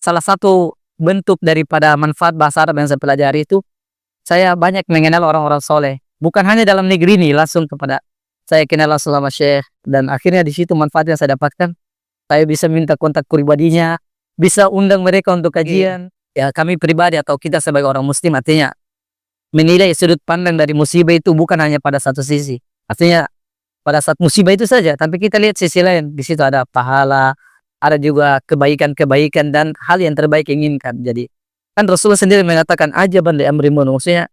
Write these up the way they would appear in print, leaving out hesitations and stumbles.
salah satu bentuk daripada manfaat bahasa Arab yang saya pelajari itu, saya banyak mengenal orang-orang soleh. Bukan hanya dalam negeri ini, langsung kepada saya kenal langsung sama Syekh. Dan akhirnya di situ manfaat yang saya dapatkan, saya bisa minta kontak pribadinya, bisa undang mereka untuk kajian. Ya kami pribadi atau kita sebagai orang muslim artinya menilai sudut pandang dari musibah itu bukan hanya pada satu sisi. Artinya pada saat musibah itu saja, tapi kita lihat sisi lain. Di situ ada pahala, ada juga kebaikan-kebaikan dan hal yang terbaik yang inginkan. Jadi kan Rasulullah sendiri mengatakan ajaban li amri mu'min, maksudnya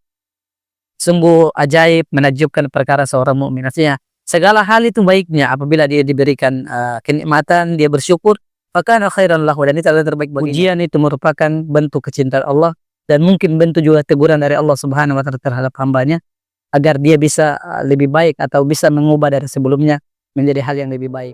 sungguh ajaib menakjubkan perkara seorang mukmin. Artinya segala hal itu baiknya apabila dia diberikan kenikmatan, dia bersyukur, maka khairan lahu, dan itu adalah terbaik baginya. Ujian itu merupakan bentuk kecintaan Allah dan mungkin bentuk juga teguran dari Allah Subhanahu wa taala terhadap hambanya agar dia bisa lebih baik atau bisa mengubah dari sebelumnya menjadi hal yang lebih baik.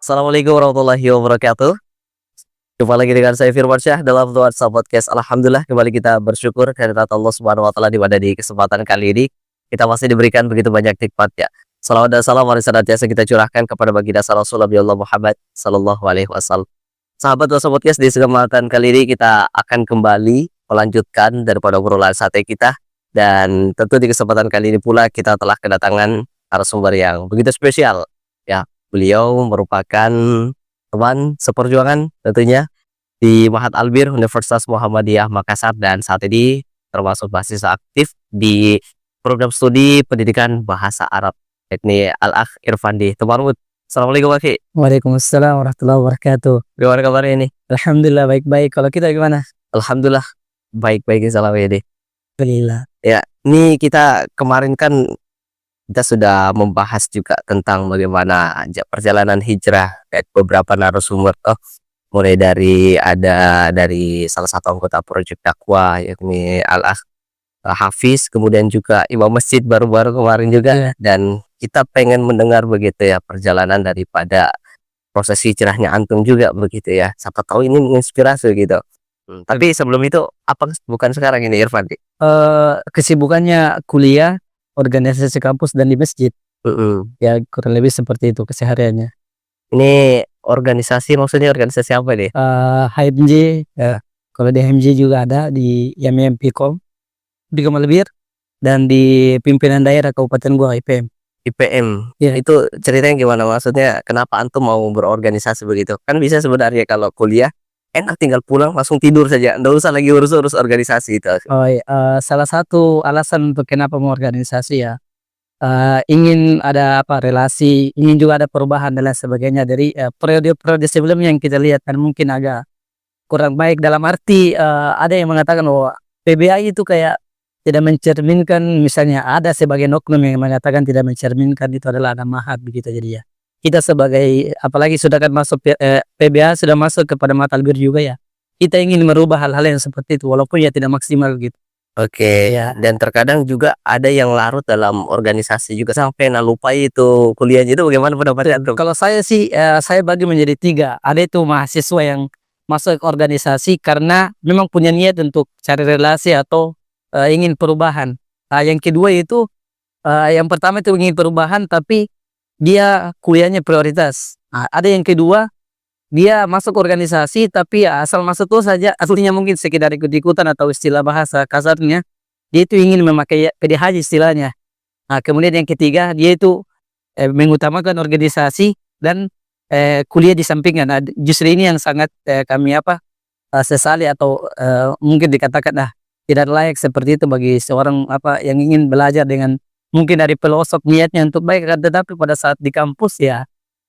Assalamualaikum warahmatullahi wabarakatuh. Jumpa lagi dengan saya Firman Syah dalam Nuansa Podcast. Alhamdulillah kembali kita bersyukur kehadirat Allah Subhanahu wa taala di kesempatan kali ini kita masih diberikan begitu banyak nikmat ya. Salawat dan salam mari senantiasa kita curahkan kepada baginda Rasulullah Muhammad sallallahu alaihi wasallam. Sahabat Nuansa Podcast, di kesempatan kali ini kita akan kembali melanjutkan daripada obrolan sate kita, dan tentu di kesempatan kali ini pula kita telah kedatangan narasumber yang begitu spesial ya. Beliau merupakan teman seperjuangan tentunya di Mahat Albir Universitas Muhammadiyah Makassar, dan saat ini termasuk mahasiswa aktif di program studi pendidikan bahasa Arab, yakni Al-Akh Irfandi. Teman, Assalamualaikum Akhi. Waalaikumsalam warahmatullahi wabarakatuh. Gimana kabarnya ini? Alhamdulillah baik-baik. Kalau kita gimana? Alhamdulillah baik-baik, salam ya deh. Alhamdulillah. Ya, ini kita kemarin kan kita sudah membahas juga tentang bagaimana perjalanan hijrah beberapa narasumber, mulai dari salah satu anggota proyek dakwah yakni Al-Akh Hafiz, kemudian juga imam masjid baru-baru kemarin juga, dan kita pengen mendengar begitu ya perjalanan daripada proses hijrahnya antum juga begitu ya. Siapa tahu ini menginspirasi gitu. Tapi sebelum itu apa bukan sekarang ini Irfan? Kesibukannya kuliah, organisasi kampus, dan di masjid. Ya kurang lebih seperti itu kesehariannya. Ini organisasi, maksudnya organisasi apa nih? HMJ ya. Kalau di HMJ juga ada di YMPKOM di Gamalbir, dan di pimpinan daerah Kabupaten gua IPM. Ya. Itu ceritanya gimana, maksudnya kenapa antum mau berorganisasi begitu? Kan bisa sebenarnya kalau kuliah enak tinggal pulang langsung tidur saja, nggak usah lagi urus organisasi itu. Salah satu alasan untuk kenapa mau organisasi ya, ingin ada relasi, ingin juga ada perubahan dan lain sebagainya dari periode-periode sebelumnya yang kita lihat kan mungkin agak kurang baik, dalam arti ada yang mengatakan bahwa PBI itu kayak tidak mencerminkan, misalnya ada sebagian oknum yang mengatakan tidak mencerminkan itu adalah anak mahat begitu. Jadi ya kita sebagai, apalagi sudah kan masuk PBA sudah masuk kepada Mahat Albir juga ya, kita ingin merubah hal-hal yang seperti itu walaupun ya tidak maksimal gitu. Oke ya. Dan terkadang juga ada yang larut dalam organisasi juga sampai lupa itu kuliahnya, itu bagaimana pendapatnya tuh? Kalau saya sih saya bagi menjadi 3. Ada itu mahasiswa yang masuk organisasi karena memang punya niat untuk cari relasi atau ingin perubahan. Yang kedua itu yang pertama itu ingin perubahan tapi dia kuliahnya prioritas. Ada yang kedua, dia masuk organisasi tapi ya asal masuk tuh saja, aslinya mungkin sekedar ikut-ikutan atau istilah bahasa kasarnya dia itu ingin memakai PDH istilahnya. Kemudian yang ketiga, dia itu mengutamakan organisasi dan kuliah di sampingan. Justru ini yang sangat kami sesali atau mungkin dikatakan tidak layak seperti itu bagi seorang yang ingin belajar dengan mungkin dari pelosok niatnya untuk baik, tetapi pada saat di kampus ya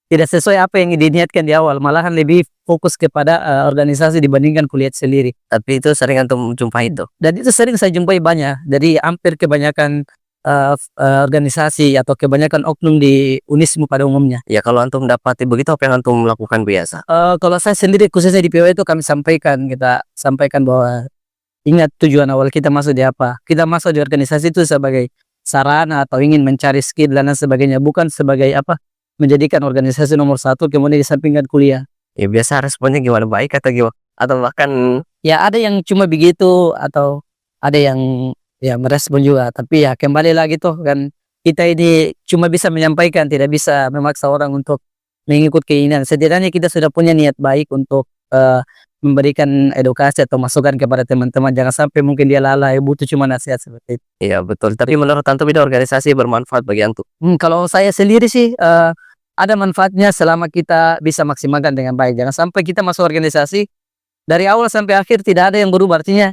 tidak sesuai apa yang diniatkan di awal, malahan lebih fokus kepada organisasi dibandingkan kuliah sendiri. Tapi itu sering antum jumpai itu? Dan itu sering saya jumpai banyak, dari hampir kebanyakan organisasi atau kebanyakan oknum di Unismu pada umumnya. Ya kalau antum dapati begitu, apa yang antum lakukan biasa? Kalau saya sendiri khususnya di PW itu kita sampaikan bahwa ingat tujuan awal kita masuk di apa. Kita masuk di organisasi itu sebagai sarana atau ingin mencari skill dan sebagainya, bukan sebagai menjadikan organisasi nomor 1 kemudian disampingkan kuliah. Ya biasa responnya gimana, baik atau gimana? Atau bahkan ya ada yang cuma begitu, atau ada yang ya merespon juga. Tapi ya kembali lagi tuh kan kita ini cuma bisa menyampaikan, tidak bisa memaksa orang untuk mengikut keinginan. Setidaknya kita sudah punya niat baik untuk memberikan edukasi atau masukan kepada teman-teman. Jangan sampai mungkin dia lalai, butuh cuma nasihat seperti itu. Iya betul. Tapi menurut antum ini organisasi bermanfaat bagi antum? Kalau saya sendiri sih ada manfaatnya selama kita bisa maksimalkan dengan baik. Jangan sampai kita masuk organisasi dari awal sampai akhir tidak ada yang berubah. Artinya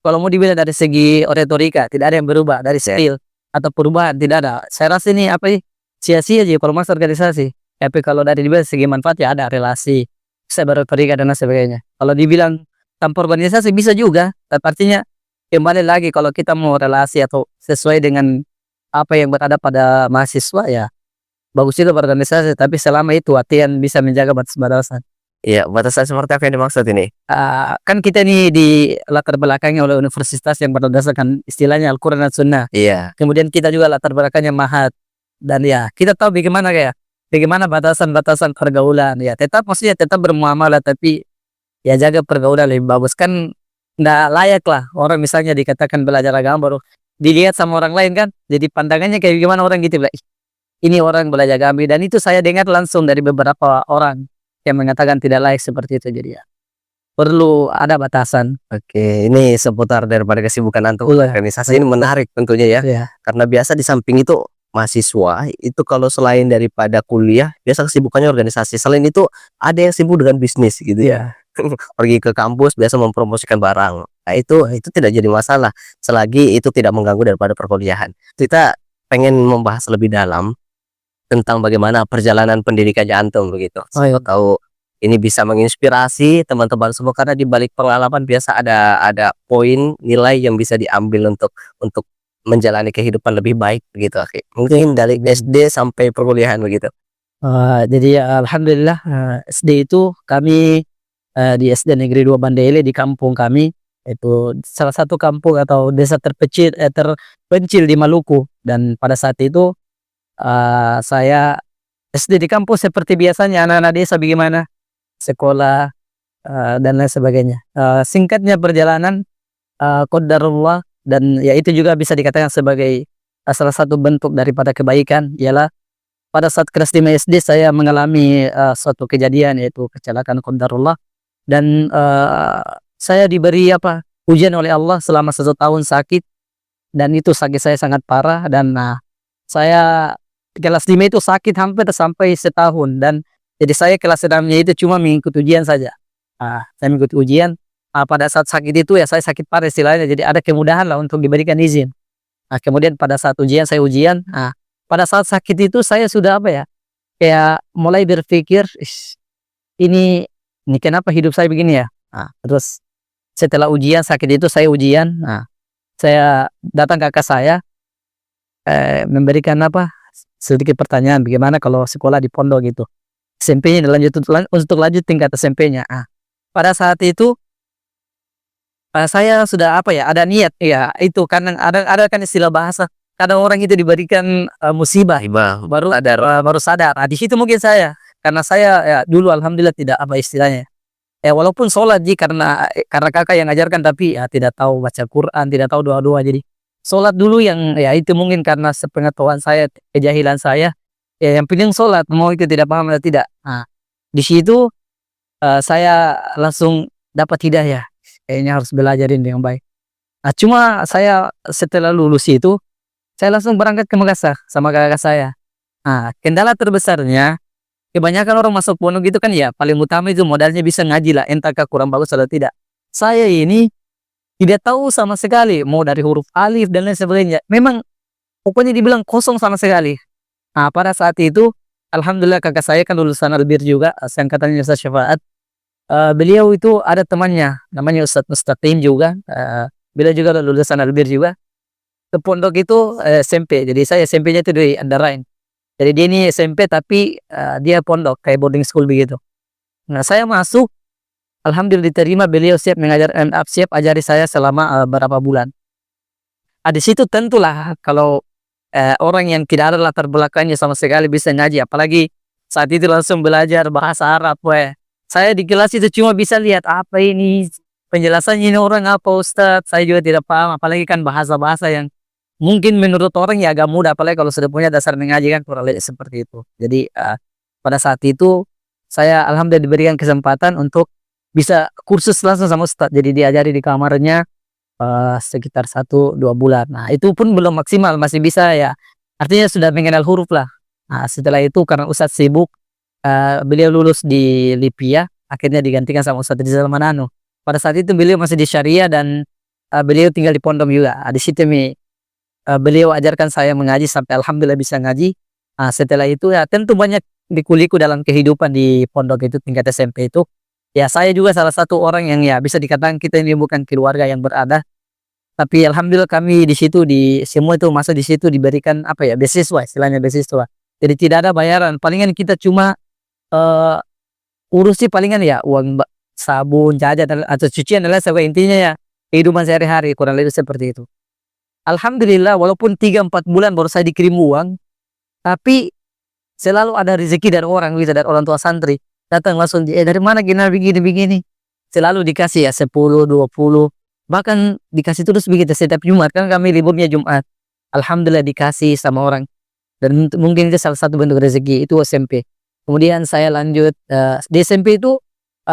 kalau mau dibilang dari segi retorika tidak ada yang berubah, dari skill atau perubahan tidak ada. Saya rasa ini apa sih sia-sia aja kalau masuk organisasi. Tapi kalau dari dibilang segi manfaat ya ada relasi, bisa berretorika dan lain sebagainya. Kalau dibilang tanpa organisasi bisa juga, tapi artinya kembali lagi kalau kita mau relasi atau sesuai dengan apa yang berada pada mahasiswa ya bagus juga berorganisasi, tapi selama itu latihan bisa menjaga batas-batasan. Iya, batasan seperti apa yang dimaksud ini? Kan kita ini di latar belakangnya oleh universitas yang berdasarkan istilahnya Al-Quran dan Sunnah. Iya, Kemudian kita juga latar belakangnya Mahat. Dan ya kita tahu bagaimana batasan-batasan pergaulan. Ya tetap maksudnya tetap bermuamalah, tapi ya jaga pergaulan lebih bagus. Kan nggak layak lah orang misalnya dikatakan belajar agama baru dilihat sama orang lain kan. Jadi pandangannya kayak gimana orang gitu. "Ih, ini orang belajar agama." Dan itu saya dengar langsung dari beberapa orang yang mengatakan tidak layak seperti itu. Jadi ya perlu ada batasan. oke. Ini seputar daripada kesibukan antum Iya. organisasi ini menarik tentunya ya. Ya. Karena biasa di samping itu mahasiswa itu kalau selain daripada kuliah biasa kesibukannya organisasi. Selain itu ada yang sibuk dengan bisnis gitu ya. Pergi ke kampus biasa mempromosikan barang. Nah, itu tidak jadi masalah selagi itu tidak mengganggu daripada perkuliahan. Kita pengen membahas lebih dalam tentang bagaimana perjalanan pendidikan antum begitu. Oh, iya. Siapa tahu ini bisa menginspirasi teman-teman semua karena di balik pengalaman biasa ada poin nilai yang bisa diambil untuk menjalani kehidupan lebih baik begitu. Oke. Mungkin dari SD sampai perkuliahan begitu. Jadi ya alhamdulillah SD itu kami di SD Negeri 2 Bandeile di kampung kami, itu salah satu kampung atau desa terpencil di Maluku. Dan pada saat itu saya SD di kampus seperti biasanya anak-anak desa bagaimana sekolah dan lain sebagainya. Singkatnya perjalanan qadarullah, dan ya itu juga bisa dikatakan sebagai salah satu bentuk daripada kebaikan ialah pada saat kelas 5 SD saya mengalami suatu kejadian yaitu kecelakaan qadarullah. Dan saya diberi ujian oleh Allah selama 1 tahun sakit, dan itu sakit saya sangat parah. Dan saya kelas 5 itu sakit hampir sampai setahun, dan jadi saya kelas 6-nya itu cuma mengikuti ujian saja. Saya mengikuti ujian. Pada saat sakit itu ya saya sakit parah istilahnya, jadi ada kemudahan lah untuk diberikan izin. Kemudian pada saat ujian saya ujian. Pada saat sakit itu saya sudah kayak mulai berpikir, ini kenapa hidup saya begini ya. Terus setelah ujian sakit itu saya ujian. Saya datang ke kakak saya memberikan sedikit pertanyaan, bagaimana kalau sekolah di pondok gitu, SMP-nya untuk lanjut tingkat SMP-nya. Pada saat itu saya sudah ada niat ya. Itu kadang ada kan istilah bahasa, kadang orang itu diberikan musibah Hibah. baru sadar. Di situ mungkin saya, karena saya ya dulu alhamdulillah tidak istilahnya walaupun sholat karena kakak yang ngajarkan, tapi ya tidak tahu baca Quran, tidak tahu doa-doa. Jadi sholat dulu yang ya itu mungkin karena sepengetahuan saya, kejahilan saya, ya yang penting sholat, mau itu tidak paham atau tidak. Di situ saya langsung dapat hidayah, kayaknya harus belajarin dengan baik. Cuma saya setelah lulus itu saya langsung berangkat ke Makassar sama kakak saya. Kendala terbesarnya kebanyakan orang masuk pondok gitu kan ya paling utama itu modalnya bisa ngaji lah, entahkah kurang bagus atau tidak. Saya ini tidak tahu sama sekali, mau dari huruf alif dan lain sebagainya. Memang pokoknya dibilang kosong sama sekali. Pada saat itu alhamdulillah kakak saya kan lulusan Albir juga, seangkatannya Ustaz Syafaat. Beliau itu ada temannya namanya Ustaz Mustaqim juga. Beliau juga lulusan Albir juga. Ke pondok itu SMP. Jadi saya SMP-nya itu di Andarain. Jadi dia ini SMP tapi dia pondok kayak boarding school begitu. Saya masuk, alhamdulillah diterima, beliau siap ajari saya selama berapa bulan. Di situ tentulah kalau orang yang tidak ada latar belakangnya sama sekali bisa ngaji, apalagi saat itu langsung belajar bahasa Arab. Saya di kelas itu cuma bisa lihat apa ini penjelasannya ini orang apa Ustadz, saya juga tidak paham, apalagi kan bahasa-bahasa yang mungkin menurut orang ya agak mudah, apalagi kalau sudah punya dasar mengaji kan kurang lebih seperti itu. Jadi pada saat itu saya alhamdulillah diberikan kesempatan untuk bisa kursus langsung sama Ustadz. Jadi diajari di kamarnya sekitar 1-2 bulan. Nah itu pun belum maksimal, masih bisa ya. Artinya sudah mengenal huruf lah. Nah setelah itu karena Ustadz sibuk, beliau lulus di Lipia, akhirnya digantikan sama Ustadz Rizal Manano. Pada saat itu beliau masih di Syariah dan beliau tinggal di Pondok juga. Di situ beliau ajarkan saya mengaji sampai alhamdulillah bisa ngaji. Setelah itu ya tentu banyak liku-liku dalam kehidupan di pondok itu tingkat SMP itu. Ya saya juga salah satu orang yang ya bisa dikatakan kita ini bukan keluarga yang berada, tapi alhamdulillah kami di situ semua itu masa di situ diberikan apa ya beasiswa, istilahnya beasiswa. Jadi tidak ada bayaran, palingan kita cuma urus sih palingan ya uang sabun, jajan atau cucian adalah intinya ya kehidupan sehari-hari kurang lebih seperti itu. Alhamdulillah walaupun 3-4 bulan baru saya dikirim uang, tapi selalu ada rezeki dari orang gitu, dari orang tua santri datang langsung dari mana gini begini, selalu dikasih ya 10-20, bahkan dikasih terus begitu setiap Jumat, kan kami liburnya Jumat. Alhamdulillah dikasih sama orang, dan mungkin itu salah satu bentuk rezeki. Itu SMP. Kemudian saya lanjut di SMP itu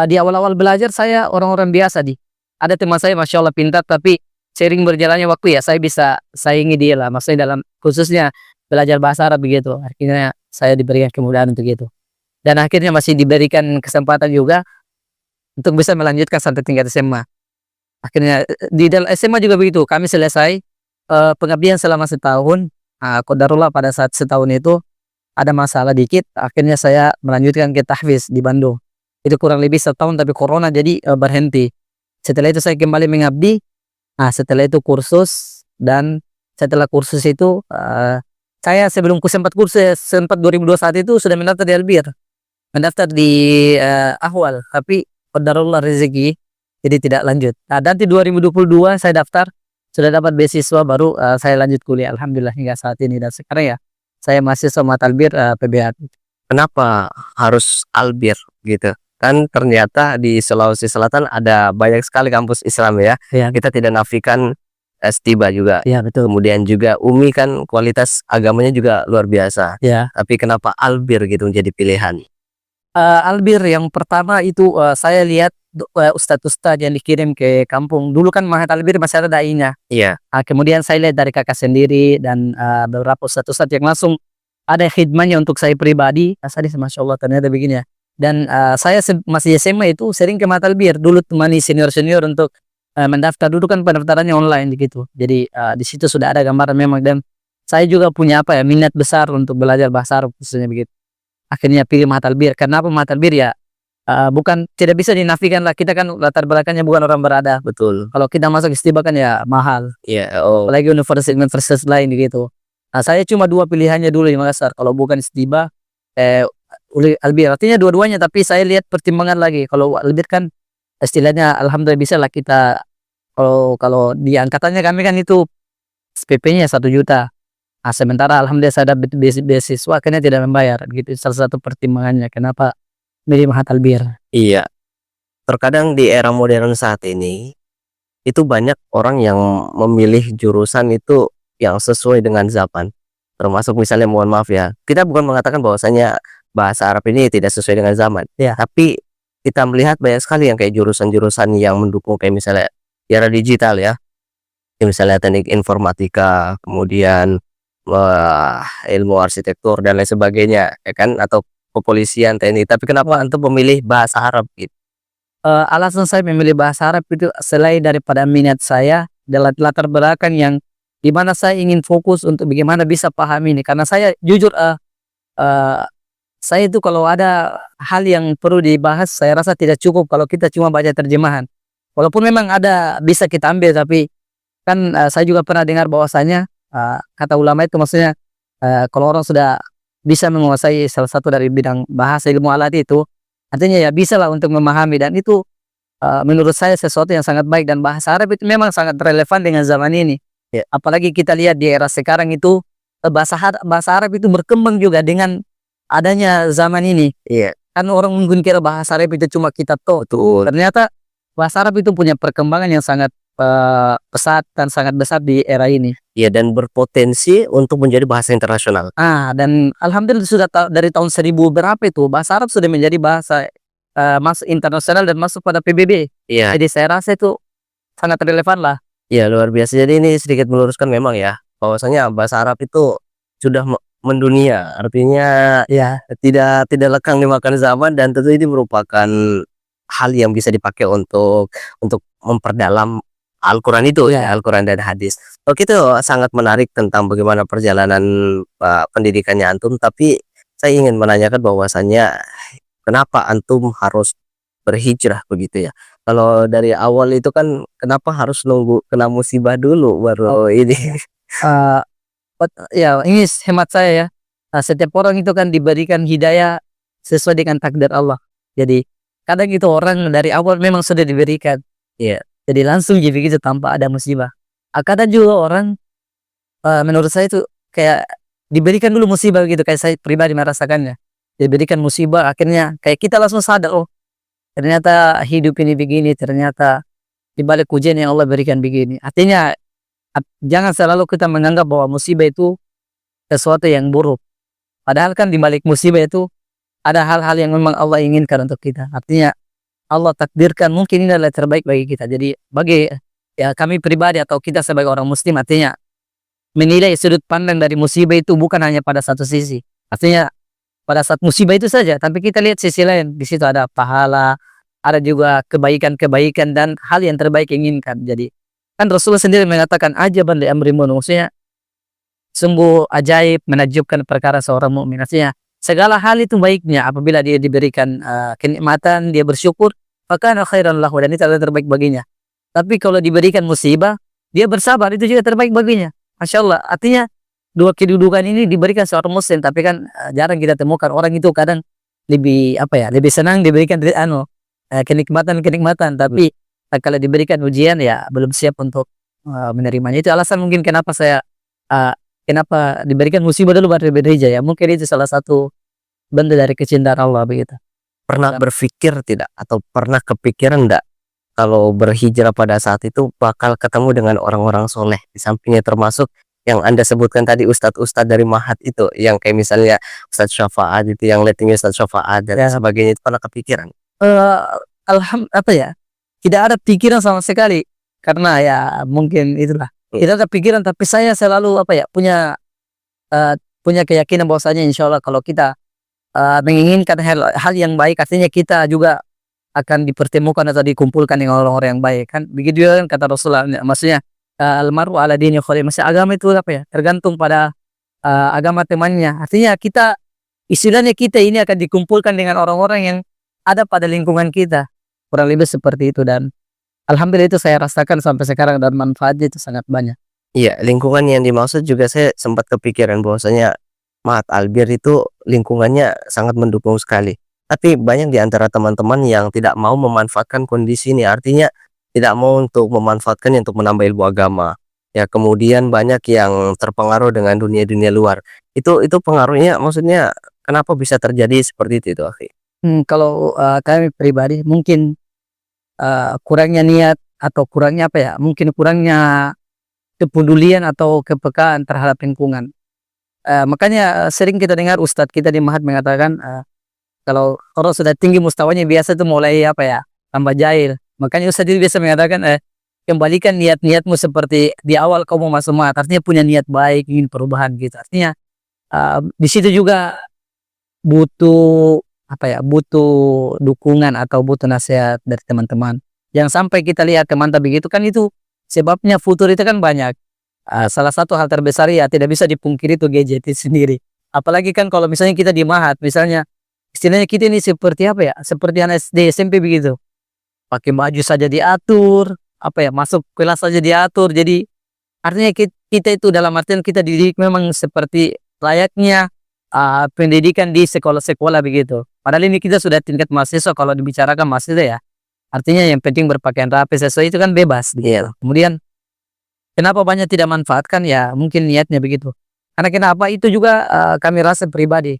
di awal-awal belajar saya orang-orang biasa ada teman saya masya Allah pintar, tapi sering berjalannya waktu ya saya bisa saingi dia lah, maksudnya dalam khususnya belajar bahasa Arab begitu. Akhirnya saya diberikan kemudahan untuk itu, dan akhirnya masih diberikan kesempatan juga untuk bisa melanjutkan sampai tingkat SMA. Akhirnya di dalam SMA juga begitu, kami selesai pengabdian selama setahun. Qadarullah pada saat setahun itu ada masalah dikit, akhirnya saya melanjutkan ke tahfiz di Bandung. Itu kurang lebih setahun, tapi corona jadi berhenti. Setelah itu saya kembali mengabdi. Setelah itu kursus, dan setelah kursus itu saya sebelum sempat kursus, sempat 2021 itu sudah mendaftar di Albir, mendaftar di Ahwal, tapi qadarullah rezeki jadi tidak lanjut. Nanti 2022 saya daftar, sudah dapat beasiswa, baru saya lanjut kuliah alhamdulillah hingga saat ini, dan sekarang ya saya masih sama Albir PBH. Kenapa harus Albir gitu? Kan ternyata di Sulawesi Selatan ada banyak sekali kampus Islam ya. Ya, Kita tidak nafikan Stiba juga. ya betul. Kemudian juga UMI kan kualitas agamanya juga luar biasa. Ya, Tapi kenapa Albir gitu menjadi pilihan? Albir yang pertama itu saya lihat ustadz-ustadz yang dikirim ke kampung. Dulu kan Mahat Albir masih ada dai-nya. Iya. Kemudian saya lihat dari kakak sendiri dan beberapa ustadz-ustadz yang langsung ada khidmahnya untuk saya pribadi. Saya masya Allah ternyata begini ya. Dan saya masih SMA itu sering ke Mahat Albir dulu, temani senior-senior untuk mendaftar. Dulu kan pendaftarannya online gitu. Jadi di situ sudah ada gambaran memang, dan saya juga punya apa ya minat besar untuk belajar bahasa Arab khususnya begitu. Akhirnya pilih Mahat Albir. Kenapa Mahat Albir ya? Bukan tidak bisa dinafikan lah, kita kan latar belakangnya bukan orang berada. Betul. Kalau kita masuk Istiba kan ya mahal, Iya. Oh. apalagi universitas lain gitu. Saya cuma 2 pilihannya dulu di Makassar, kalau bukan Istiba Albir. Artinya dua-duanya, tapi saya lihat pertimbangan lagi. Kalau Albir kan istilahnya alhamdulillah bisa lah kita, kalau di angkatannya kami kan itu SPP-nya 1 juta. Sementara alhamdulillah saya dapat beasiswa, akhirnya tidak membayar gitu. Salah satu pertimbangannya kenapa milih Mahat Albir. Iya. Terkadang di era modern saat ini itu banyak orang yang memilih jurusan itu yang sesuai dengan zaman. Termasuk misalnya, mohon maaf ya, kita bukan mengatakan bahwasanya bahasa Arab ini tidak sesuai dengan zaman. Ya. Tapi kita melihat banyak sekali yang kayak jurusan-jurusan yang mendukung, kayak misalnya era digital ya. Kayak misalnya teknik informatika, kemudian ilmu arsitektur dan lain sebagainya, ya kan, atau kepolisian, TNI. Tapi kenapa antum memilih bahasa Arab gitu? Alasan saya memilih bahasa Arab itu selain daripada minat saya, adalah latar belakang yang dimana saya ingin fokus untuk bagaimana bisa paham ini. Karena saya jujur saya itu kalau ada hal yang perlu dibahas, saya rasa tidak cukup kalau kita cuma baca terjemahan. Walaupun memang ada bisa kita ambil, tapi kan saya juga pernah dengar bahwasanya kata ulama itu maksudnya kalau orang sudah bisa menguasai salah satu dari bidang bahasa ilmu alat itu, artinya ya bisa lah untuk memahami, dan itu menurut saya sesuatu yang sangat baik, dan bahasa Arab itu memang sangat relevan dengan zaman ini. Ya. Apalagi kita lihat di era sekarang itu bahasa Arab itu berkembang juga dengan adanya zaman ini. Iya. Kan orang mungkin kira bahasa Arab itu cuma kitab toh. Betul. Ternyata bahasa Arab itu punya perkembangan yang sangat pesat dan sangat besar di era ini. Iya, dan berpotensi untuk menjadi bahasa internasional. Dan alhamdulillah sudah dari tahun 1000 berapa itu bahasa Arab sudah menjadi bahasa masuk internasional dan masuk pada PBB. Iya, Jadi saya rasa itu sangat relevan lah. iya luar biasa. Jadi ini sedikit meluruskan memang ya, bahwasanya bahasa Arab itu sudah mendunia. Artinya Ya, tidak lekang dimakan zaman, dan tentu ini merupakan hal yang bisa dipakai untuk memperdalam Al-Quran itu ya, ya. Al-Quran dan hadis. Oke, itu sangat menarik tentang bagaimana perjalanan pendidikannya antum, tapi saya ingin menanyakan bahwasannya kenapa antum harus berhijrah begitu ya? Kalau dari awal itu kan kenapa harus nunggu kena musibah dulu baru ini? Eh, ya ini hemat saya ya. Setiap orang itu kan diberikan hidayah sesuai dengan takdir Allah. Jadi kadang itu orang dari awal memang sudah diberikan. Iya, Jadi langsung jadi begitu tanpa ada musibah. Kadang juga orang menurut saya itu kayak diberikan dulu musibah gitu, kayak saya pribadi merasakannya. Diberikan musibah akhirnya kayak kita langsung sadar, oh ternyata hidup ini begini, ternyata di balik ujian yang Allah berikan begini. Artinya jangan selalu kita menganggap bahwa musibah itu sesuatu yang buruk. Padahal kan di balik musibah itu ada hal-hal yang memang Allah inginkan untuk kita. Artinya Allah takdirkan mungkin ini adalah terbaik bagi kita. Jadi bagi ya kami pribadi atau kita sebagai orang muslim, artinya menilai sudut pandang dari musibah itu bukan hanya pada satu sisi. Artinya pada saat musibah itu saja, tapi kita lihat sisi lain. Di situ ada pahala, ada juga kebaikan-kebaikan dan hal yang terbaik yang inginkan. Jadi kan Rasulullah sendiri mengatakan ajaban li amri mu'min, maksudnya sungguh ajaib menakjubkan perkara seorang mukmin. Artinya segala hal itu baiknya apabila dia diberikan kenikmatan, dia bersyukur, fakana khairan lahu, dan itu adalah terbaik baginya. Tapi kalau diberikan musibah, dia bersabar, itu juga terbaik baginya. Masya Allah. Artinya dua kedudukan ini diberikan seorang muslim, tapi kan jarang kita temukan orang itu kadang lebih lebih senang diberikan kenikmatan, tapi kalau diberikan ujian ya belum siap untuk menerimanya. Itu alasan mungkin kenapa saya kenapa diberikan musibah dulu baru berhijrah ya. Mungkin itu salah satu bentuk dari kecintaan Allah begitu. pernah berpikir tidak atau pernah kepikiran enggak kalau berhijrah pada saat itu bakal ketemu dengan orang-orang soleh di sampingnya, termasuk yang Anda sebutkan tadi ustadz-ustadz dari Mahat itu, yang kayak misalnya Ustadz Syafaat itu, yang lettingnya Ustadz Syafaat dan Ya. sebagainya, itu pernah kepikiran? Tidak ada pikiran sama sekali, karena ya mungkin itulah tidak ada pikiran, tapi saya selalu punya keyakinan bahwasanya insya Allah kalau kita menginginkan hal yang baik, artinya kita juga akan dipertemukan atau dikumpulkan dengan orang-orang yang baik, kan begitu juga kan kata Rasulullah. Maksudnya almaru ala dini khalil, maksudnya agama itu tergantung pada agama temannya. Artinya istilahnya kita ini akan dikumpulkan dengan orang-orang yang ada pada lingkungan kita, kurang lebih seperti itu. Dan alhamdulillah itu saya rasakan sampai sekarang dan manfaatnya itu sangat banyak. Iya, lingkungan yang dimaksud juga saya sempat kepikiran bahwasanya Mahat Albir itu lingkungannya sangat mendukung sekali. Tapi banyak di antara teman-teman yang tidak mau memanfaatkan kondisi ini, artinya tidak mau untuk memanfaatkan untuk menambah ilmu agama. Ya, kemudian banyak yang terpengaruh dengan dunia-dunia luar. Itu pengaruhnya, maksudnya kenapa bisa terjadi seperti itu, akhi? Kalau kami pribadi mungkin kurangnya niat atau kurangnya mungkin kurangnya kepedulian atau kepekaan terhadap lingkungan. Makanya sering kita dengar ustadz kita di Mahat mengatakan kalau orang sudah tinggi mustawanya biasa itu mulai tambah jahil. Makanya ustadz itu biasa mengatakan kembalikan niat-niatmu seperti di awal kamu masuk Mahat, artinya punya niat baik, ingin perubahan gitu. Artinya di situ juga butuh butuh dukungan atau butuh nasihat dari teman-teman. Jangan sampai kita lihat teman begitu, kan itu sebabnya futur itu kan banyak. Salah satu hal terbesar ya tidak bisa dipungkiri itu gadget itu sendiri. Apalagi kan kalau misalnya kita di Mahat, misalnya istilahnya kita ini seperti seperti anak SD SMP begitu, pakai baju saja diatur, masuk kelas saja diatur. Jadi artinya kita itu dalam artian kita dididik memang seperti layaknya pendidikan di sekolah-sekolah begitu. Padahal ini kita sudah tingkat mahasiswa, kalau dibicarakan mahasiswa ya artinya yang penting berpakaian rapi sesuai itu kan bebas gitu. Kemudian kenapa banyak tidak manfaatkan ya mungkin niatnya begitu. Karena kenapa itu juga kami rasa pribadi.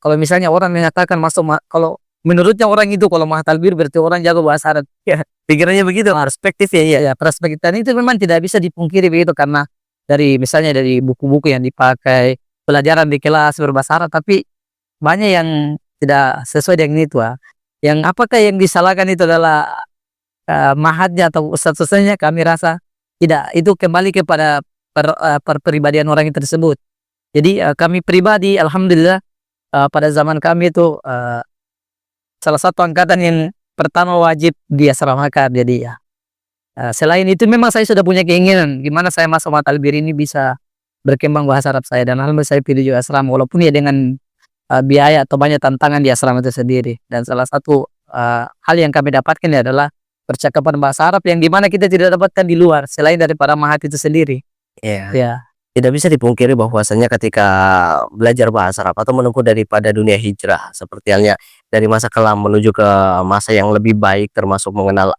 Kalau misalnya orang mengatakan kalau menurutnya orang itu kalau mah talbir berarti orang jago bahasa Arab. Ya, Pikirannya begitu, perspektif ya, iya. ya perspektif dan itu memang tidak bisa dipungkiri begitu karena dari misalnya dari buku-buku yang dipakai, pelajaran di kelas berbahasa Arab, tapi banyak yang tidak sesuai dengan itu. Yang apakah yang disalahkan itu adalah mahatnya atau ustadz-ustadznya, kami rasa tidak. Itu kembali kepada perpribadian orang itu tersebut. Jadi kami pribadi alhamdulillah pada zaman kami itu salah satu angkatan yang pertama wajib diasramakan. Jadi ya selain itu memang saya sudah punya keinginan gimana saya masuk Matalbir ini bisa berkembang bahasa Arab saya, dan alhamdulillah saya pilih juga asrama walaupun ya dengan biaya atau banyak tantangan di asrama itu sendiri. Dan salah satu hal yang kami dapatkan ya adalah percakapan bahasa Arab yang dimana kita tidak dapatkan di luar selain daripada mahat itu sendiri. Iya. Ya, Tidak bisa dipungkiri bahwasanya ketika belajar bahasa Arab atau menempuh daripada dunia hijrah seperti halnya dari masa kelam menuju ke masa yang lebih baik termasuk mengenal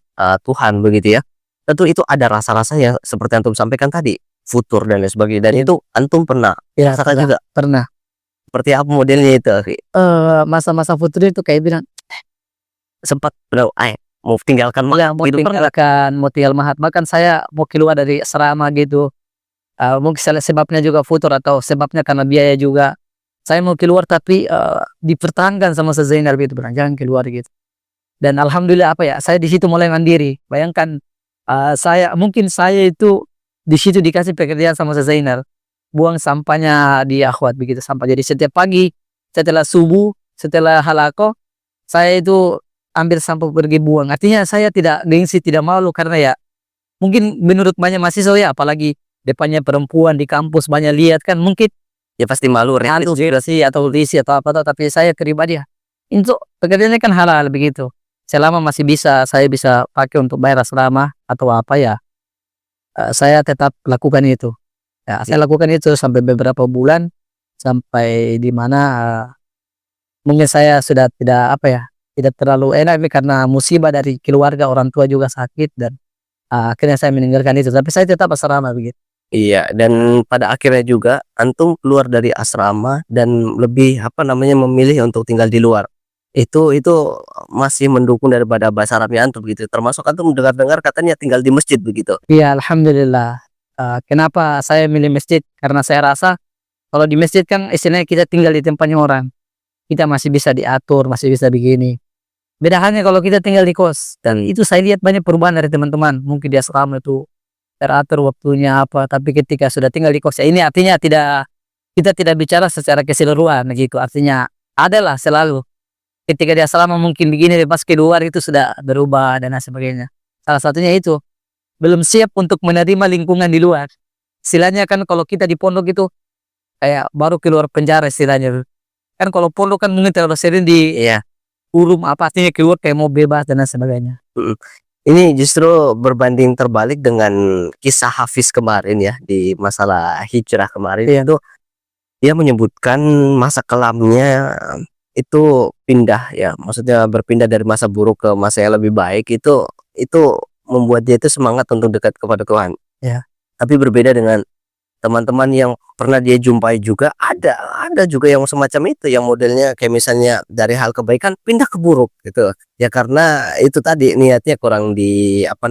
Tuhan begitu ya. Tentu itu ada rasa-rasa yang seperti antum sampaikan tadi, futur dan lain sebagainya. Dan itu antum pernah ya rasakan juga. pernah. Seperti apa modelnya itu, akhi? Masa-masa futur itu kayak bilang Sempat mau tinggalkan ya mau itu pernah? tinggalkan, mau tinggal mahat, bahkan saya mau keluar dari asrama gitu. Mungkin salah sebabnya juga futur atau sebabnya karena biaya juga. Saya mau keluar tapi dipertahankan sama Zainal itu, bilang jangan keluar gitu. Dan alhamdulillah apa ya, saya di situ mulai mandiri. Bayangkan mungkin saya itu di situ dikasih pekerjaan sama Zainal, buang sampahnya di akhwat begitu sampah. Jadi setiap pagi setelah subuh, setelah halako, saya itu ambil sampah pergi buang. Artinya saya tidak gengsi, tidak malu karena ya mungkin menurut banyak mahasiswa ya, apalagi depannya perempuan di kampus banyak lihat kan, mungkin Ya pasti malu, malu sih atau risih atau apa, tapi saya pribadi ya untuk pekerjaannya kan halal begitu. Selama masih bisa saya bisa pakai untuk bayar asrama atau apa ya, saya tetap lakukan itu. Ya, saya lakukan itu sampai beberapa bulan, sampai di mana mungkin saya sudah tidak apa ya, tidak terlalu enak ini karena musibah dari keluarga, orang tua juga sakit, dan akhirnya saya meninggalkan itu. Tapi saya tetap asrama begitu. Iya, dan pada akhirnya juga antum keluar dari asrama dan lebih apa namanya memilih untuk tinggal di luar. Itu masih mendukung daripada bahasa Arabnya antum begitu. Termasuk antum dengar-dengar katanya tinggal di masjid begitu. Iya, alhamdulillah. Kenapa saya milih masjid? Karena saya rasa kalau di masjid kan istilahnya kita tinggal di tempatnya orang. Kita masih bisa diatur, masih bisa begini. Beda halnya kalau kita tinggal di kos. Dan itu saya lihat banyak perubahan dari teman-teman. Mungkin di asrama itu teratur waktunya apa, tapi ketika sudah tinggal di kos ya, ini artinya kita tidak bicara secara keseluruhan gitu. Artinya adalah selalu ketika di asrama mungkin begini, pas keluar itu sudah berubah dan lain sebagainya. Salah satunya itu belum siap untuk menerima lingkungan di luar. Istilahnya kan kalau kita di pondok itu kayak baru keluar penjara istilahnya. Kan kalau pondok kan mungkin terlalu sering di Iya. kurung apa, artinya keluar kayak mau bebas dan lain sebagainya. Ini justru berbanding terbalik dengan kisah Hafiz kemarin ya di masalah hijrah kemarin. Iya. Itu dia menyebutkan masa kelamnya itu pindah ya, maksudnya berpindah dari masa buruk ke masa yang lebih baik. Itu membuat dia itu semangat untuk dekat kepada Tuhan. Ya. Tapi berbeda dengan teman-teman yang pernah dia jumpai juga, ada juga yang semacam itu, yang modelnya kayak misalnya dari hal kebaikan pindah ke buruk gitu ya, karena itu tadi niatnya kurang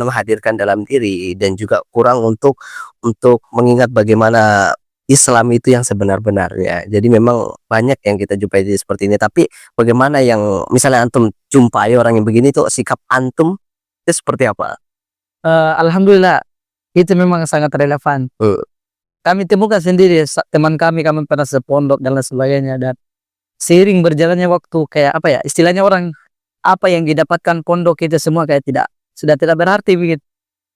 hadirkan dalam diri, dan juga kurang untuk mengingat bagaimana Islam itu yang sebenar-benarnya. Jadi memang banyak yang kita jumpai seperti ini. Tapi bagaimana yang misalnya antum jumpai orang yang begini tuh, sikap antum itu seperti apa? Alhamdulillah itu memang sangat relevan. Kami temukan sendiri teman kami pernah sepondok dan lain sebagainya, dan seiring berjalannya waktu kayak apa ya, istilahnya orang apa yang didapatkan pondok itu semua kayak sudah tidak berarti begitu.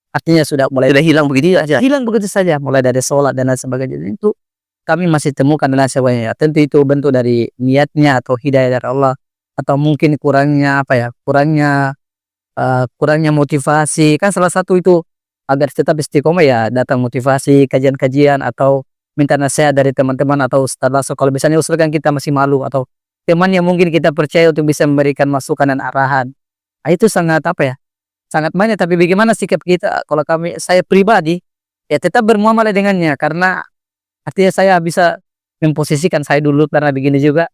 Artinya sudah Hilang begitu aja. hilang begitu saja, mulai dari sholat dan lain sebagainya. Itu kami masih temukan dan lain sebagainya. Tentu itu bentuk dari niatnya atau hidayah dari Allah, atau mungkin kurangnya apa ya, kurangnya motivasi. Kan salah satu itu agar tetap istiqomah ya, datang motivasi, kajian-kajian, atau minta nasihat dari teman-teman atau ustaz langsung. Kalau misalnya usulkan kita masih malu, atau teman yang mungkin kita percaya untuk bisa memberikan masukan dan arahan. Itu sangat apa ya, sangat banyak. Tapi bagaimana sikap kita? Kalau saya pribadi ya tetap bermuamalah dengannya, karena artinya saya bisa memposisikan saya dulu karena begini juga.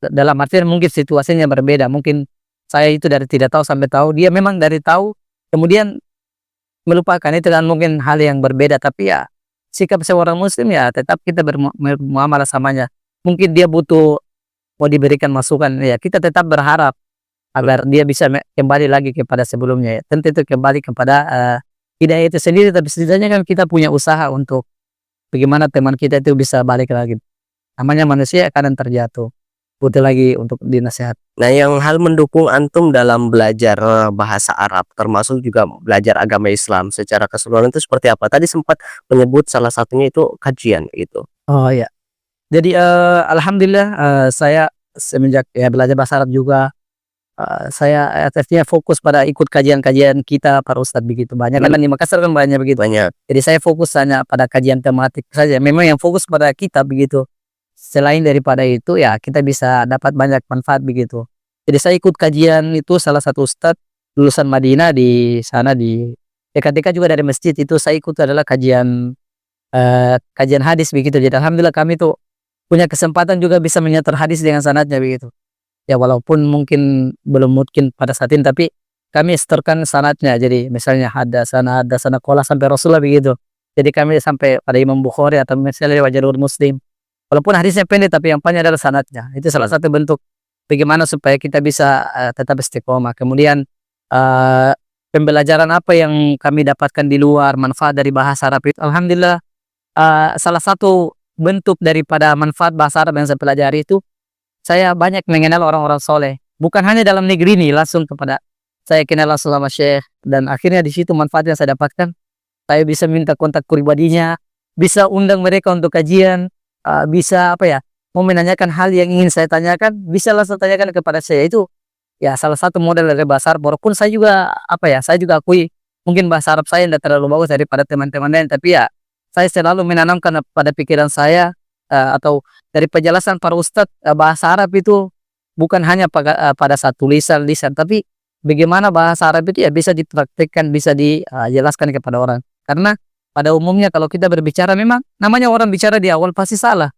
dalam artian mungkin situasinya berbeda, mungkin saya itu dari tidak tahu sampai tahu, dia memang dari tahu kemudian melupakan, itu kan mungkin hal yang berbeda. Tapi ya sikap seorang muslim ya tetap kita bermuamalah samanya. Mungkin dia butuh mau diberikan masukan, ya kita tetap berharap agar dia bisa kembali lagi kepada sebelumnya ya. Tentu itu kembali kepada hidayah itu sendiri, tapi setidaknya kan kita punya usaha untuk bagaimana teman kita itu bisa balik lagi. Namanya manusia kadang terjatuh, butuh lagi untuk dinasehat. Nah, yang hal mendukung antum dalam belajar bahasa Arab, termasuk juga belajar agama Islam secara keseluruhan itu seperti apa? Tadi sempat menyebut salah satunya itu kajian gitu. Oh ya, jadi alhamdulillah saya semenjak ya belajar bahasa Arab juga, saya artinya fokus pada ikut kajian-kajian kita para ustadz begitu banyak, karena di Makassar kan banyak begitu. Banyak. Jadi saya fokus hanya pada kajian tematik saja. Memang yang fokus pada kitab begitu. Selain daripada itu ya kita bisa dapat banyak manfaat begitu. Jadi saya ikut kajian itu salah satu ustadz lulusan Madinah di sana, di ketika juga dari masjid itu saya ikut adalah kajian kajian hadis begitu. Jadi alhamdulillah kami tuh punya kesempatan juga bisa menyetor hadis dengan sanadnya begitu. Ya walaupun mungkin belum mungkin pada saat ini, tapi kami setorkan sanadnya. Jadi misalnya hadasana qala sampai Rasulullah begitu. Jadi kami sampai pada Imam Bukhari atau misalnya Wajadul Muslim. Walaupun hadisnya pendek tapi yang panjang adalah sanadnya. Itu salah satu bentuk bagaimana supaya kita bisa tetap istiqomah. Kemudian pembelajaran apa yang kami dapatkan di luar, manfaat dari bahasa Arab itu alhamdulillah salah satu bentuk daripada manfaat bahasa Arab yang saya pelajari itu, saya banyak mengenal orang-orang soleh. Bukan hanya dalam negeri ini, langsung kepada saya kenal langsung sama Syekh. Dan akhirnya di situ manfaat yang saya dapatkan, saya bisa minta kontak pribadinya, bisa undang mereka untuk kajian, bisa apa ya, mau menanyakan hal yang ingin saya tanyakan, bisa langsung tanyakan kepada saya. Itu ya salah satu model dari bahasa Arab. Walaupun saya juga apa ya, saya juga akui mungkin bahasa Arab saya tidak terlalu bagus daripada teman-teman lain, tapi ya saya selalu menanamkan pada pikiran saya atau dari penjelasan para ustadz, bahasa Arab itu bukan hanya pada saat tulisan lisan, tapi bagaimana bahasa Arab itu ya bisa dipraktikkan, bisa dijelaskan kepada orang. Karena pada umumnya kalau kita berbicara memang namanya orang bicara di awal pasti salah.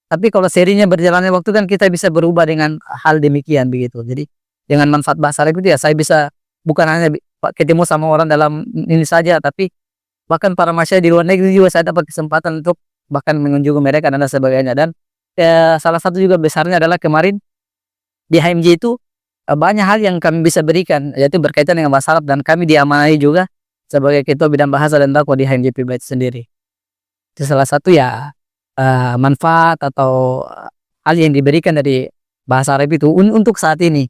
Tapi kalau serinya berjalannya waktu kan kita bisa berubah dengan hal demikian begitu. Jadi dengan manfaat bahasa Arab itu ya saya bisa bukan hanya ketemu sama orang dalam ini saja, tapi bahkan para masyarakat di luar negeri juga saya dapat kesempatan untuk bahkan mengunjungi mereka dan sebagainya. Dan salah satu juga besarnya adalah kemarin di HMJ itu banyak hal yang kami bisa berikan, yaitu berkaitan dengan bahasa Arab, dan kami diamanai juga sebagai ketua bidang bahasa dan dakwah di HMJ Pribadi sendiri. Itu salah satu ya manfaat atau hal yang diberikan dari bahasa Arab itu untuk saat ini.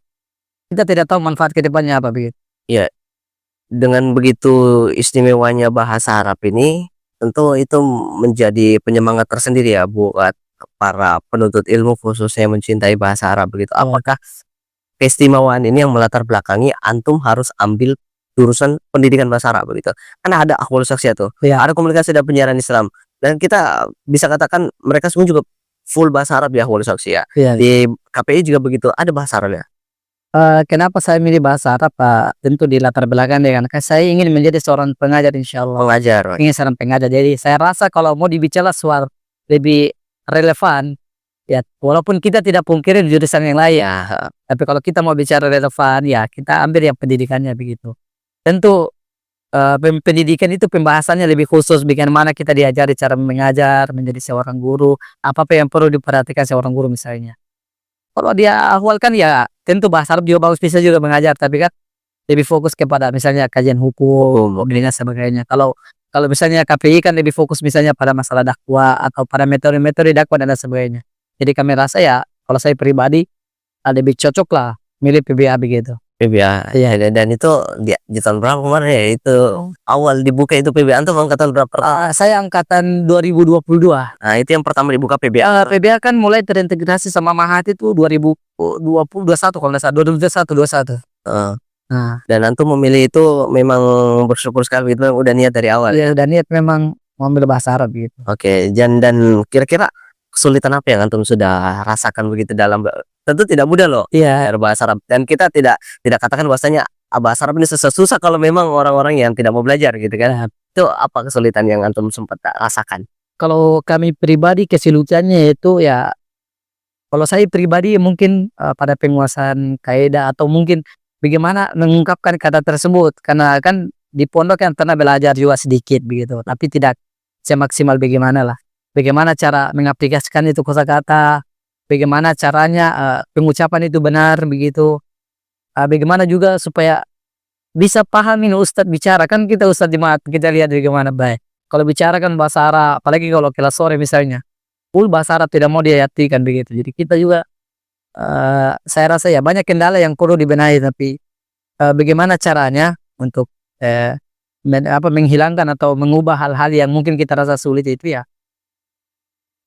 Kita tidak tahu manfaat ke depannya apa begitu. Ya, dengan begitu istimewanya bahasa Arab ini, tentu itu menjadi penyemangat tersendiri ya buat para penuntut ilmu khususnya yang mencintai bahasa Arab begitu. Apakah keistimewaan ini yang melatar belakangi antum harus ambil jurusan pendidikan bahasa Arab begitu? Karena ada akhwal saksiyah tuh, ada komunikasi dan penyiaran Islam, dan kita bisa katakan mereka semua juga full bahasa Arab ya, akhwal saksiyah. Di KPI juga begitu, ada bahasa Arab ya. Kenapa saya milih bahasa Arab? Tentu di latar belakang dengan saya ingin menjadi seorang pengajar, insya Allah. Pengajar. Ingin seorang pengajar. Jadi saya rasa kalau mau dibicara soal lebih relevan, ya walaupun kita tidak pungkiri jurusan yang lain, tapi kalau kita mau bicara relevan, ya kita ambil yang pendidikannya begitu. Tentu pendidikan itu pembahasannya lebih khusus, bagaimana kita diajari cara mengajar, menjadi seorang guru, apa-apa yang perlu diperhatikan seorang guru misalnya. Kalau dia awal kan ya tentu bahasa Arab juga bagus, bisa juga mengajar, tapi kan lebih fokus kepada misalnya kajian hukum dan sebagainya. Kalau misalnya KPI kan lebih fokus misalnya pada masalah dakwah atau pada metode-metode dakwah dan sebagainya. Jadi kami rasa ya kalau saya pribadi lebih cocok lah milih PBA begitu. PBA ya, dan itu di tahun berapa kemarin ya, itu awal dibuka itu PBA antum angkatan berapa? Saya angkatan 2022. Nah itu yang pertama dibuka PBA. PBA kan mulai terintegrasi sama Mahat itu 2021 kalau nggak salah, 2021. Nah, dan antum memilih itu memang bersyukur sekali gitu, udah niat dari awal. Iya, udah niat memang mau ambil bahasa Arab gitu. Oke, dan kira-kira kesulitan apa yang antum sudah rasakan begitu dalam, tentu tidak mudah loh bahasa Arab, dan kita tidak katakan bahwasanya bahasa Arab ini susah kalau memang orang-orang yang tidak mau belajar gitu kan. Itu apa kesulitan yang antum sempat rasakan? Kalau kami pribadi kesulitannya itu ya Kalau saya pribadi mungkin pada penguasaan kaidah atau mungkin bagaimana mengungkapkan kata tersebut, karena kan di pondok kan pernah belajar juga sedikit begitu, tapi tidak semaksimal bagaimana lah. Bagaimana cara mengaplikasikan itu kosakata, bagaimana caranya pengucapan itu benar begitu. Bagaimana juga supaya bisa paham ini ustadz bicara, kan kita ustadz di mat kita lihat bagaimana baik. Kalau bicara kan bahasa Arab, apalagi kalau kelas sore misalnya, full bahasa Arab tidak mau diartikan begitu. Jadi kita juga saya rasa ya banyak kendala yang perlu dibenahi, tapi bagaimana caranya untuk menghilangkan atau mengubah hal-hal yang mungkin kita rasa sulit itu ya.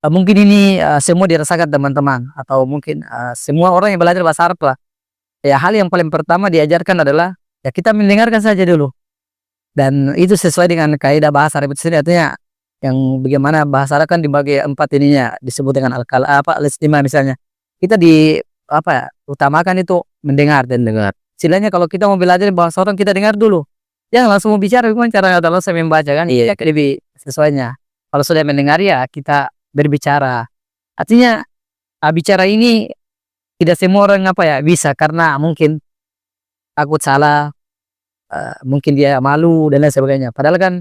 Mungkin ini semua dirasakan teman-teman atau mungkin semua orang yang belajar bahasa Arab lah. Ya hal yang paling pertama diajarkan adalah ya kita mendengarkan saja dulu. Dan itu sesuai dengan kaidah bahasa Arab itu sendiri, artinya yang bagaimana bahasa Arab kan dibagi 4 ininya, disebut dengan al-istimah misalnya. Kita utamakan itu mendengar dan dengar. Istilahnya kalau kita mau belajar bahasa orang, kita dengar dulu. Jangan langsung mau bicara, bagaimana caranya kalau saya membaca kan? Iya, lebih sesuainya. Kalau sudah mendengar ya kita berbicara. Artinya bicara ini tidak semua orang bisa, karena mungkin takut salah, mungkin dia malu dan lain sebagainya. Padahal kan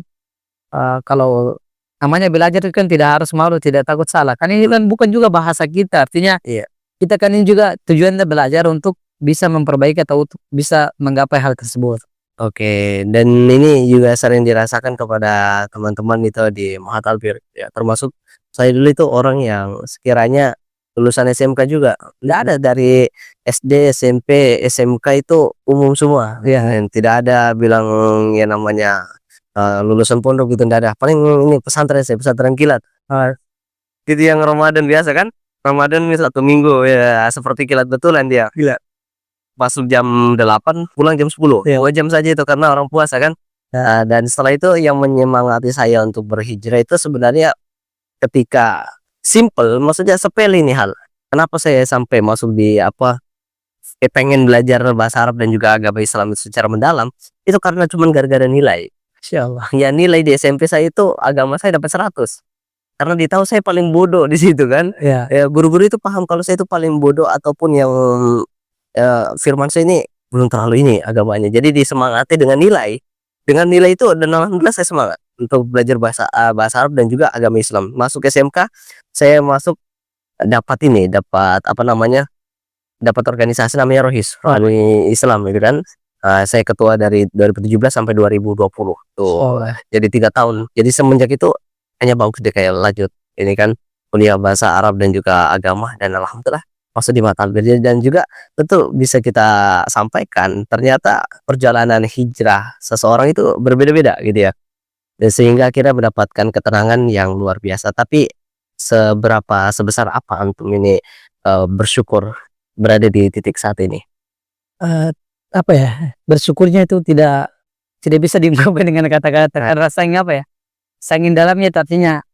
kalau namanya belajar itu kan tidak harus malu, tidak takut salah. Kan ini kan bukan juga bahasa kita, artinya kita kan ini juga tujuannya belajar untuk bisa memperbaiki atau untuk bisa menggapai hal tersebut. Oke, dan ini juga sering dirasakan kepada teman-teman itu di Mahat Albir ya, termasuk saya dulu itu orang yang sekiranya lulusan SMK juga nggak ada, dari SD, SMP, SMK itu umum semua ya, dan tidak ada bilang ya namanya lulusan pondok gitu, nggak ada. Paling ini pesantren, saya pesantren kilat gitu, yang Ramadan biasa kan, Ramadan ini 1 minggu ya seperti kilat betulan dia. Masuk jam 8, pulang jam 10, 2 jam saja itu karena orang puasa kan. Dan setelah itu yang menyemangati saya untuk berhijrah itu sebenarnya ketika simple, maksudnya sepele ini hal. Kenapa saya sampai masuk di pengen belajar bahasa Arab dan juga agama Islam itu secara mendalam, itu karena cuman gara-gara nilai. Insyaallah. Ya nilai di SMP saya itu agama saya dapat 100. Karena ditahu saya paling bodoh di situ kan. Ya. Ya guru-guru itu paham kalau saya itu paling bodoh, ataupun yang firman saya ini belum terlalu ini agamanya, jadi disemangati dengan nilai. Dengan nilai itu, dan alhamdulillah saya semangat untuk belajar bahasa Arab dan juga agama Islam. Masuk SMK, saya masuk dapat dapat organisasi namanya Rohis, Rohani Islam gitu kan. Saya ketua dari 2017 sampai 2020 tuh. Jadi 3 tahun. Jadi semenjak itu hanya bagus deh kayak lanjut ini kan kuliah bahasa Arab dan juga agama, dan alhamdulillah masuk di Mahat Albir. Dan juga tentu bisa kita sampaikan ternyata perjalanan hijrah seseorang itu berbeda-beda gitu ya, dan sehingga akhirnya mendapatkan ketenangan yang luar biasa. Tapi sebesar apa antum ini bersyukur berada di titik saat ini? Bersyukurnya itu tidak bisa diungkapkan dengan kata-kata, karena saking dalamnya, artinya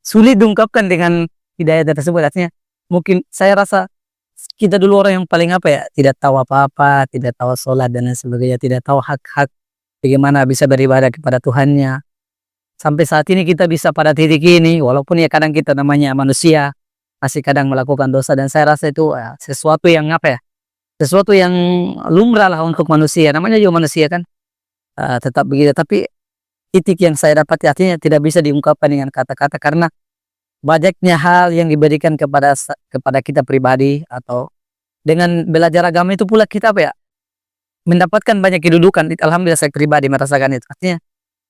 sulit diungkapkan dengan hidayah tersebut. Artinya mungkin saya rasa kita dulu orang yang paling tidak tahu apa-apa, tidak tahu sholat dan lain sebagainya, tidak tahu hak-hak bagaimana bisa beribadah kepada Tuhannya. Sampai saat ini kita bisa pada titik ini, walaupun ya kadang kita namanya manusia masih kadang melakukan dosa, dan saya rasa itu sesuatu yang sesuatu yang lumrah lah untuk manusia, namanya juga manusia kan. Tetap begitu, tapi titik yang saya dapat artinya tidak bisa diungkapkan dengan kata-kata, karena banyaknya hal yang diberikan kepada kita pribadi, atau dengan belajar agama itu pula kita mendapatkan banyak kedudukan. Alhamdulillah saya pribadi merasakan itu. Artinya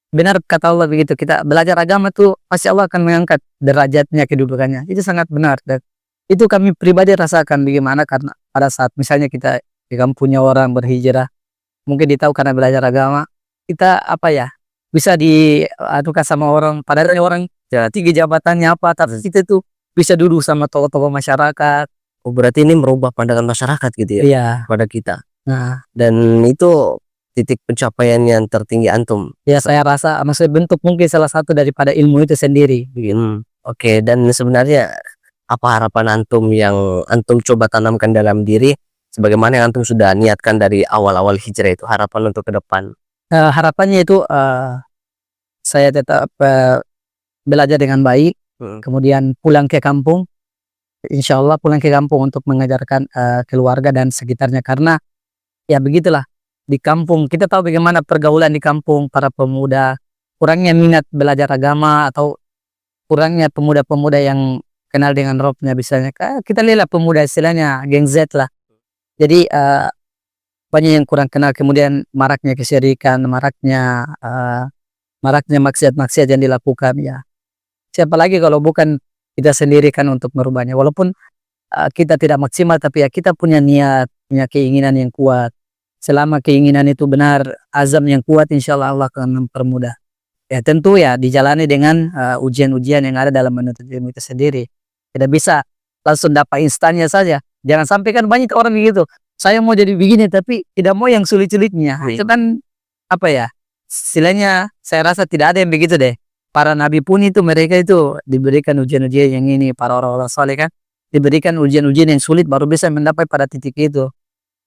benar kata Allah begitu, kita belajar agama tuh pasti Allah akan mengangkat derajatnya, kedudukannya. Itu sangat benar, dan itu kami pribadi rasakan bagaimana, karena pada saat misalnya kita di kampungnya orang berhijrah, mungkin ditahu karena belajar agama, kita bisa diadukan sama orang, padahal orang tinggi jabatannya tapi kita tuh bisa duduk sama tokoh-tokoh masyarakat. Oh, berarti ini merubah pandangan masyarakat gitu ya? Iya. Pada kita. Nah, dan itu titik pencapaian yang tertinggi antum. Ya saya rasa maksudnya bentuk mungkin salah satu daripada ilmu itu sendiri. Oke, dan sebenarnya apa harapan antum yang antum coba tanamkan dalam diri, sebagaimana yang antum sudah niatkan dari awal-awal hijrah itu, harapan untuk ke depan? Harapannya itu saya tetap belajar dengan baik, kemudian pulang ke kampung, insya Allah pulang ke kampung untuk mengajarkan keluarga dan sekitarnya, karena ya begitulah di kampung kita tahu bagaimana pergaulan di kampung para pemuda, kurangnya minat belajar agama atau kurangnya pemuda-pemuda yang kenal dengan Robnya, misalnya kita lihat pemuda istilahnya geng Z lah. Jadi banyak yang kurang kenal, kemudian maraknya kesyirikan, maraknya maksiat-maksiat yang dilakukan ya. Siapa lagi kalau bukan kita sendiri kan untuk merubahnya. Walaupun kita tidak maksimal, tapi ya kita punya niat, punya keinginan yang kuat. Selama keinginan itu benar, azam yang kuat, insya Allah Allah akan mempermudah. Ya tentu ya dijalani dengan ujian-ujian yang ada dalam menuntut ilmu itu sendiri. Tidak bisa langsung dapat instannya saja. Jangan sampai kan banyak orang begitu. Saya mau jadi begini tapi tidak mau yang sulit-sulitnya. Itu kan apa ya? Istilahnya saya rasa tidak ada yang begitu deh. Para nabi pun itu mereka itu diberikan ujian-ujian yang ini. Para orang-orang soleh kan diberikan ujian-ujian yang sulit baru bisa mendapat pada titik itu.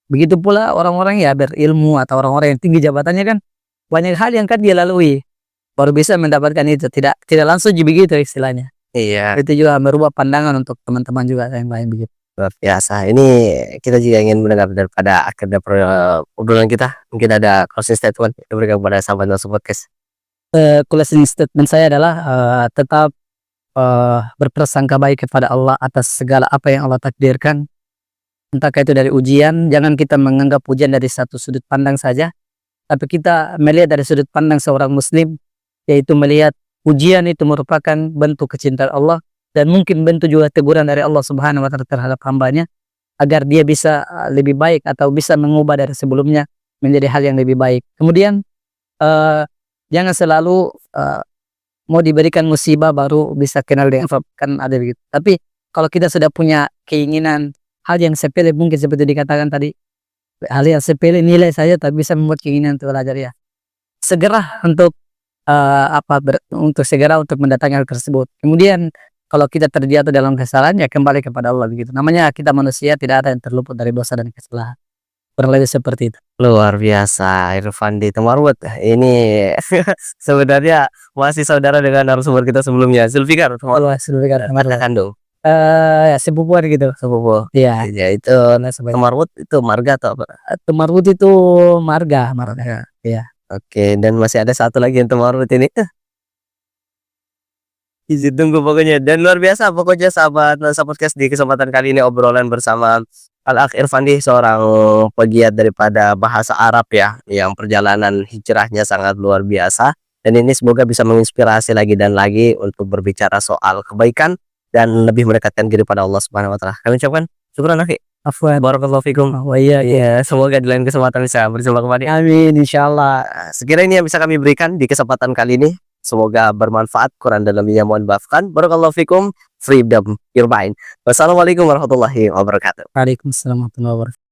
Begitu pula orang-orang ya berilmu atau orang-orang yang tinggi jabatannya kan banyak hal yang kan dia lalui baru bisa mendapatkan itu. Tidak langsung begitu istilahnya. Iya, Itu juga merubah pandangan untuk teman-teman juga yang lain begitu. luar biasa. Ini kita juga ingin mendengar daripada akhirnya obrolan kita. Mungkin ada closing statement yang diberikan kepada sahabat Nasu Podcast. Closing statement saya adalah tetap berprasangka baik kepada Allah atas segala apa yang Allah takdirkan. Entah itu dari ujian, jangan kita menganggap ujian dari satu sudut pandang saja, tapi kita melihat dari sudut pandang seorang muslim, yaitu melihat ujian itu merupakan bentuk kecintaan Allah dan mungkin bentuk juga teguran dari Allah Subhanahu wa taala terhadap hambanya agar dia bisa lebih baik atau bisa mengubah dari sebelumnya menjadi hal yang lebih baik. Kemudian jangan selalu mau diberikan musibah baru bisa kenal dengan Rabb, kan ada begitu. Tapi kalau kita sudah punya keinginan hal yang sepele, mungkin seperti dikatakan tadi, hal yang sepele nilai saja tapi bisa membuat keinginan untuk belajar ya. Segera untuk untuk segera untuk mendatangi hal tersebut. Kemudian kalau kita terjatuh dalam kesalahan ya kembali kepada Allah begitu. Namanya kita manusia, tidak ada yang terluput dari dosa dan kesalahan. Kurang lebih seperti itu. Luar biasa, Irfandi Temarwut. Ini sebenarnya masih saudara dengan narasumber kita sebelumnya, Zulfikar Allah Subhanahu wa taala. Kandung. Ya sepupuan gitu. Sepupu. Iya. Ya itu Temarwut itu marga atau apa? Temarwut itu marga. Iya. Oke, dan masih ada satu lagi yang Temarwut ini. Izin tunggu pokoknya. Dan luar biasa pokoknya sahabat Nusa Podcast, di kesempatan kali ini obrolan bersama Al-Akh Irfandi, seorang pegiat daripada bahasa Arab ya, yang perjalanan hijrahnya sangat luar biasa. Dan ini semoga bisa menginspirasi lagi dan lagi untuk berbicara soal kebaikan dan lebih mendekatkan diri pada Allah Subhanahu wa taala. Kami ucapkan syukran akhi. Afwan. Barakallahu fikum. Iya, semoga di lain kesempatan bisa bersama kembali. Amin insyaallah. Sekiranya ini yang bisa kami berikan di kesempatan kali ini. Semoga bermanfaat. Kurang dan lebihnya mohon maafkan. Barakallahu fikum. Freedom Irbain. Wassalamualaikum warahmatullahi wabarakatuh. Waalaikumsalam warahmatullahi wabarakatuh.